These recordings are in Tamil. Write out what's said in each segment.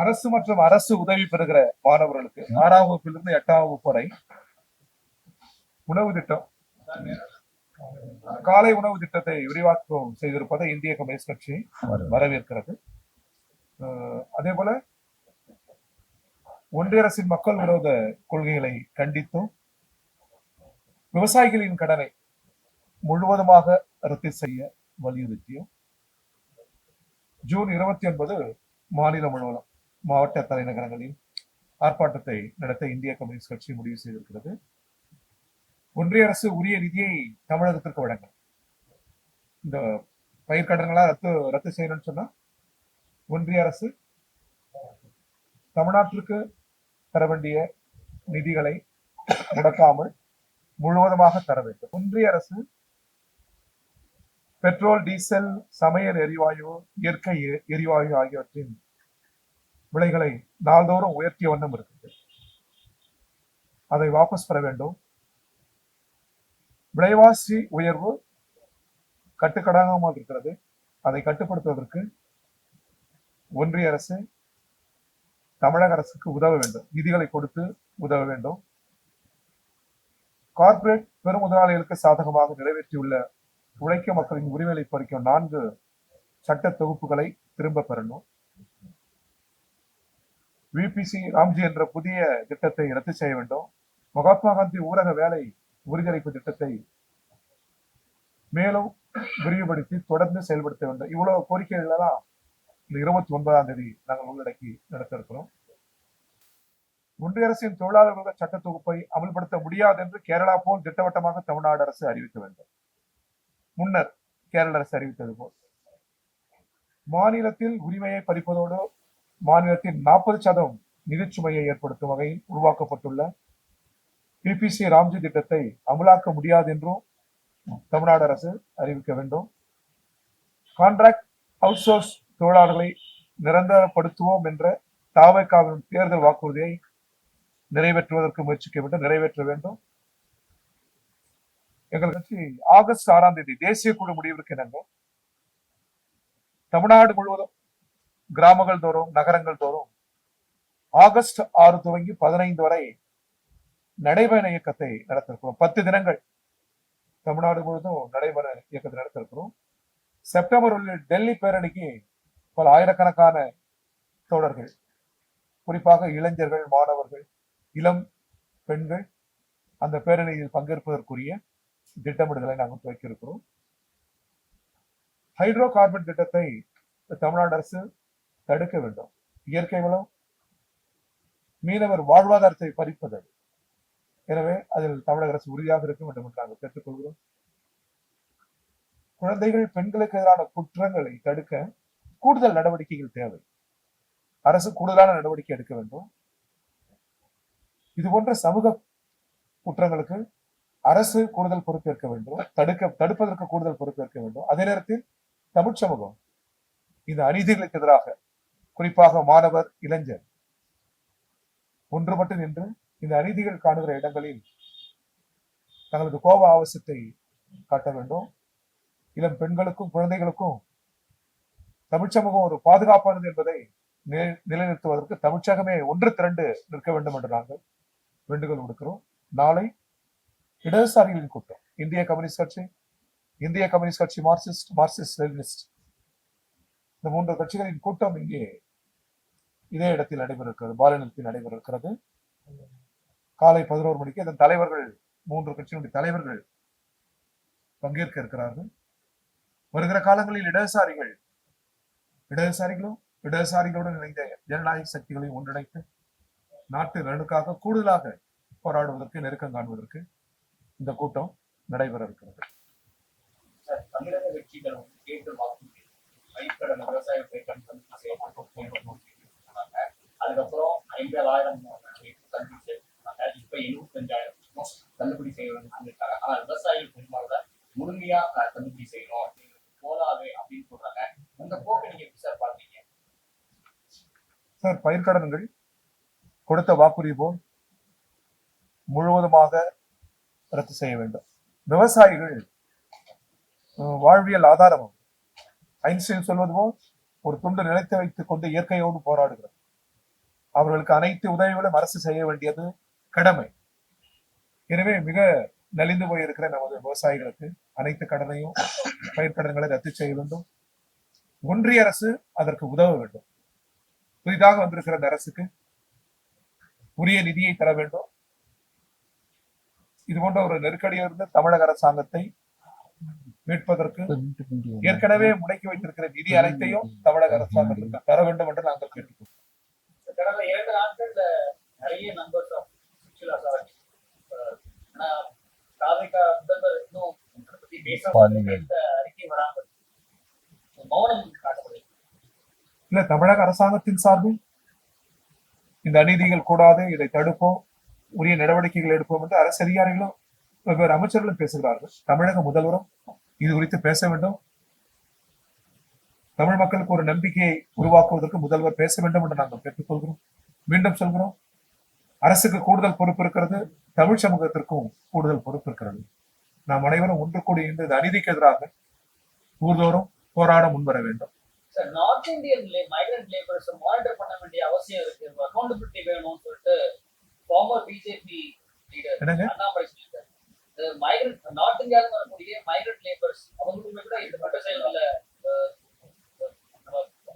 அரசு மற்றும் அரசு உதவி பெறுகிற மாணவர்களுக்கு 6ஆம் வகுப்பிலிருந்து 8ஆம் வகுப்பு வரை உணவு திட்டம், காலை உணவு திட்டத்தை விரிவாக்கம் செய்திருப்பதை இந்திய கம்யூனிஸ்ட் கட்சி வரவேற்கிறது. அதே போல ஒன்றிய அரசின் மக்கள் விரோத கொள்கைகளை கண்டித்தும் விவசாயிகளின் கடனை முழுவதுமாக ரத்து செய்ய வலியுறுத்தியும் ஜூன் 29 மாநிலம் முழுவதும் மாவட்ட தலைநகரங்களில் ஆர்ப்பாட்டத்தை நடத்த இந்திய கம்யூனிஸ்ட் கட்சி முடிவு செய்திருக்கிறது. ஒன்றிய அரசு உரிய நிதியை தமிழகத்திற்கு வழங்கும். இந்த பயிர்க்கடன்களா ரத்து செய்யணும்னு சொன்னா ஒன்றிய அரசு தமிழ்நாட்டிற்கு தர வேண்டிய நிதிகளை முடக்காமல் முழுவதுமாக தர வேண்டும். ஒன்றிய அரசு பெட்ரோல், டீசல், சமையல் எரிவாயு, இயற்கை எரிவாயு ஆகியவற்றின் விலைகளை நாள்தோறும் உயர்த்திய வண்ணம் இருக்கிறது. அதை வாபஸ் பெற வேண்டும். விலைவாசி உயர்வு கட்டுக்கடங்காமல் இருக்கிறது. அதை கட்டுப்படுத்துவதற்கு ஒன்றிய அரசு தமிழக அரசுக்கு உதவ வேண்டும், நிதிகளை கொடுத்து உதவ வேண்டும். கார்ப்பரேட் பெரும் முதலாளிகளுக்கு சாதகமாக நிறைவேற்றியுள்ள உழைக்கும் மக்களின் உரிமைகளை பறிக்கும் 4 சட்ட தொகுப்புகளை திரும்ப பெறணும். விபிசி ராம்ஜி என்ற புதிய திட்டத்தை ரத்து செய்ய வேண்டும். மகாத்மா காந்தி ஊரக வேலை உறுதியளிப்பு திட்டத்தை மேலும் விரிவுபடுத்தி தொடர்ந்து செயல்படுத்த வேண்டும். இவ்வளவு கோரிக்கைகள் எல்லாம் 29ஆம் தேதி நாங்கள் உள்ளடக்கி நடத்த இருக்கிறோம். ஒன்றிய அரசின் தொழிலாளர்கள் சட்ட தொகுப்பை அமல்படுத்த முடியாது என்று கேரளா போல் திட்டவட்டமாக தமிழ்நாடு அரசு அறிவிக்க வேண்டும். முன்னர் கேரள அரசு அறிவித்தது போல் மாநிலத்தில் உரிமையை பறிப்பதோடு மாநிலத்தின் 40% நிதிச்சுமையை ஏற்படுத்தும் வகையில் உருவாக்கப்பட்டுள்ள பிபிசி ராம்ஜி திட்டத்தை அமலாக்க முடியாது என்றும் தமிழ்நாடு அரசு அறிவிக்க வேண்டும். கான்ட்ராக்ட் அவுட் சோர்ஸ் தொழிலாளர்களை நிரந்தரப்படுத்துவோம் என்ற தாவகாவின் தேர்தல் வாக்குறுதியை நிறைவேற்றுவதற்கு முயற்சிக்க வேண்டும், நிறைவேற்ற வேண்டும். எங்கள் கட்சி ஆகஸ்ட் 6ஆம் தேதி தேசிய குழு முடிவிற்கு இணங்க தமிழ்நாடு முழுவதும் கிராமங்கள் தோறும், நகரங்கள் தோறும் ஆகஸ்ட் 6 துவங்கி 15 வரை நடைபயண இயக்கத்தை நடத்திருக்கிறோம். 10 தினங்கள் தமிழ்நாடு முழுவதும் நடைபயண இயக்கத்தை நடத்திருக்கிறோம். செப்டம்பர் டெல்லி பேரணிக்கு பல ஆயிரக்கணக்கான தோழர்கள், குறிப்பாக இளைஞர்கள், மாணவர்கள், இளம் பெண்கள் அந்த பேரணியில் பங்கேற்பதற்குரிய திட்டமிடுதலை நாங்கள் துவக்கியிருக்கிறோம். ஹைட்ரோ கார்பன் திட்டத்தை தமிழ்நாடு அரசு தடுக்க வேண்டும். இயற்கை வளம் மீனவர் வாழ்வாதாரத்தை பறிப்பது. எனவே அதில் தமிழக அரசு உறுதியாக இருக்க வேண்டும் என்று நாங்கள் கேட்டுக்கொள்கிறோம். குழந்தைகள், பெண்களுக்கு எதிரான குற்றங்களை தடுக்க கூடுதல் நடவடிக்கைகள் தேவை. அரசு கூடுதலான நடவடிக்கை எடுக்க வேண்டும். இது போன்ற சமூக குற்றங்களுக்கு அரசு கூடுதல் பொறுப்பேற்க வேண்டும். தடுப்பதற்கு கூடுதல் பொறுப்பேற்க வேண்டும். அதே நேரத்தில் தமிழ் சமூகம் இந்த அநீதிகளுக்கு எதிராக, குறிப்பாக மாணவர், இளைஞர் ஒன்றுபட்டு நின்று இந்த அநீதிகள் காணுகிற இடங்களில் தங்களது கோப ஆவேசத்தை காட்ட வேண்டும். இளம் பெண்களுக்கும் குழந்தைகளுக்கும் தமிழ் சமூகம் ஒரு பாதுகாப்பானது என்பதை நிலைநிறுத்துவதற்கு தமிழ்ச்சகமே ஒன்று திரண்டு நிற்க வேண்டும் என்று நாங்கள் வேண்டுகோள் விடுக்கிறோம். நாளை இடதுசாரிகளின் கூட்டம், இந்திய கம்யூனிஸ்ட் கட்சி, மார்க்சிஸ்ட் லெனினிஸ்ட், இந்த 3 கட்சிகளின் கூட்டம் இங்கே இதே இடத்தில் நடைபெற இருக்கிறது, பாலநிலத்தில் நடைபெற இருக்கிறது. காலை 11 மணிக்கு இதன் தலைவர்கள், 3 கட்சியினுடைய தலைவர்கள் பங்கேற்க இருக்கிறார்கள். வருகிற காலங்களில் இடதுசாரிகளுடன் இணைந்த ஜனநாயக சக்திகளையும் ஒன்றிணைத்து நாட்டு நலனுக்காக கூடுதலாக போராடுவதற்கு, நெருக்கம் காண்பதற்கு இந்த கூட்டம் நடைபெற இருக்கிறது. தமிழக வெற்றிகள் கேட்டு வாக்குறுதி பயிர்க்கடன், விவசாய பயிர்க்கடன் அதுக்கப்புறம் 50,000 சந்திச்சு இப்ப 75,000 தள்ளுபடி செய்யணும்னு சொல்லியிருக்காங்க. ஆனா விவசாயிகள் பெரும்பாலும் முழுமையா தள்ளுபடி செய்யணும் போதாது அப்படின்னு சொல்றாங்க. அந்த போக்கை நீங்க எப்படி சார் பாத்தீங்க? சார், பயிர்க்கடன்கள் கொடுத்த வாக்குறுதி போல் முழுவதுமாக ரத்து செய்ய வேண்டும். விவசாயிகள் வாழ்வியல் ஆதாரம். ஐன்ஸ்டைன் சொல்வது போல் ஒரு துண்டு நிலைத்து வைத்துக் கொண்டு இயற்கையோடு போராடுகிறது. அவர்களுக்கு அனைத்து உதவிகளும் அரசு செய்ய வேண்டியது கடமை. எனவே மிக நலிந்து போயிருக்கிற நமது விவசாயிகளுக்கு அனைத்து கடனையும் பயிர்க்கடன்களை ரத்து செய்ய வேண்டும். ஒன்றிய அரசு அதற்கு உதவ வேண்டும். புதிதாக வந்திருக்கிற இந்த அரசுக்கு உரிய நிதியை தர வேண்டும். இது போன்ற ஒரு நெருக்கடியிலிருந்து தமிழக அரசாங்கத்தை மீட்பதற்கு ஏற்கனவே முடக்கி வைத்திருக்கிற நிதி அனைத்தையும் தமிழக அரசாங்கத்திற்கு தர வேண்டும் என்று நாங்கள் கேட்டுக்கொள்கிறோம். கடந்த 2 நாட்கள்ல நிறைய நம்பர்ஸ் ஆஃப் சுற்றுலா சாவடி தாவேகா முதல்வர் இன்னும் இதை பத்தி பேச அறிக்கை வராமல் மௌனம் காட்டப்படுது. இல்ல, தமிழக அரசாங்கத்தின் சார்பில் இந்த அநீதிகள் கூடாது, இதை தடுப்போம், உரிய நடவடிக்கைகள் எடுப்போம் என்று அரசு அதிகாரிகளும் வெவ்வேறு அமைச்சர்களும் பேசுகிறார்கள். தமிழக முதல்வரும் இது குறித்து பேச வேண்டும். தமிழ் மக்களுக்கு ஒரு நம்பிக்கையை உருவாக்குவதற்கு முதல்வர் பேச வேண்டும் என்று நாங்கள் கேட்டுக்கொள்கிறோம். மீண்டும் சொல்கிறோம், அரசுக்கு கூடுதல் பொறுப்பு இருக்கிறது, தமிழ் சமூகத்திற்கும் கூடுதல் பொறுப்பு இருக்கிறது. நாம் அனைவரும் ஒன்று கூடி இந்த அநீதிக்கு எதிராக ஊர்தோறும் போராட முன்வர வேண்டும். Sir, north Indian migrant labours monitor பண்ண வேண்டிய அவசியம் இருக்கு, அக்கௌண்டபிலிட்டி வேணும்னு சொல்லிட்டு ஃபார்மர் பிஜேபி லீடர் அண்ணாமலை சொல்லியிருக்காரு. நார்த் இந்தியாவில் வரக்கூடிய மைக்ரண்ட் லேபர்ஸ் அவங்களுமே கூட இந்த மற்ற செயல்களை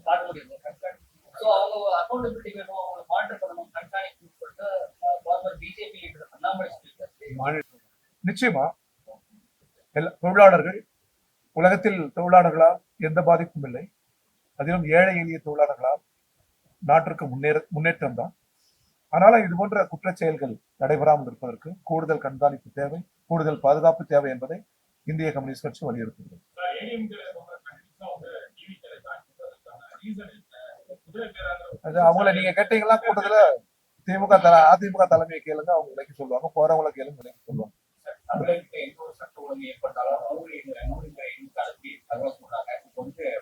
பார்க்க முடியும். ஸோ அவங்க அக்கௌண்டபிலிட்டி வேணும், அவங்களை மானிட்டர் பண்ணணும், கண்காணிக்கணும்னு சொல்லிட்டு ஃபார்மர் பிஜேபி லீடர் அண்ணாமலை சொல்லியிருக்காரு. நிச்சயமா தொழிலாளர்கள் உலகத்தில் தொழிலாளர்களால் எந்த பாதிப்பும் இல்லை. அதிலும் ஏழை எளிய தொழிலாளர்களால் நாட்டிற்கு முன்னேற்றம் தான். ஆனாலும் இது போன்ற குற்ற செயல்கள் நடைபெறாமல் இருப்பதற்கு கூடுதல் கண்காணிப்பு தேவை, கூடுதல் பாதுகாப்பு தேவை என்பதை இந்திய கம்யூனிஸ்ட் கட்சி வலியுறுத்துகிறது. அது அவங்கள நீங்க கேட்டீங்களா கூட்டத்துல அதிமுக தலைமையை கேளுங்க, அவங்க விலைக்கு சொல்லுவாங்க. போறவங்களை கேளுங்க, விலைக்கு சொல்லுவாங்க. தமிழகத்துல எந்த ஒரு சட்ட ஒழுங்கு ஏற்பட்டாலும் தகவல் சொல்றாங்க. இப்போ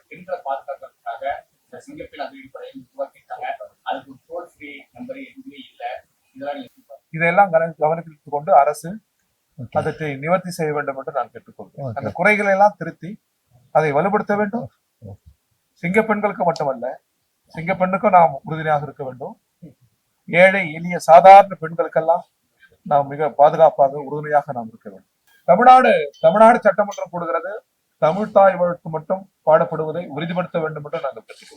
பெண்களை பாதுகாக்கிறதுக்காக இந்த சிங்கப்பெண் அதிரடிப்படையை உருவாக்கிட்டாங்க. அதுக்கு டோல் ஃப்ரீ நம்பர் எதுவுமே இல்லை. இதெல்லாம் கவனத்தில் எடுத்துக் கொண்டு அரசு அதற்கு நிவர்த்தி செய்ய வேண்டும் என்று நான் கேட்டுக்கொள்கிறேன். அந்த குறைகளை எல்லாம் திருத்தி அதை வலுப்படுத்த வேண்டும். சிங்கப்பெண்களுக்கு மட்டுமல்ல, சிங்கப்பெண்ணுக்கும் நாம் உறுதுணையாக இருக்க வேண்டும். ஏழை எளிய சாதாரண பெண்களுக்கெல்லாம் நாம் மிக பாதுகாப்பாக உறுதுணையாக நாம் இருக்க வேண்டும். தமிழ்நாடு சட்டமன்றம் கூடுகிறது, தமிழ் தாய் வழக்கு மட்டும் பாடப்படுவதை உறுதிப்படுத்த வேண்டும் என்று நாங்கள் கேட்டுக்கொள்கிறோம்.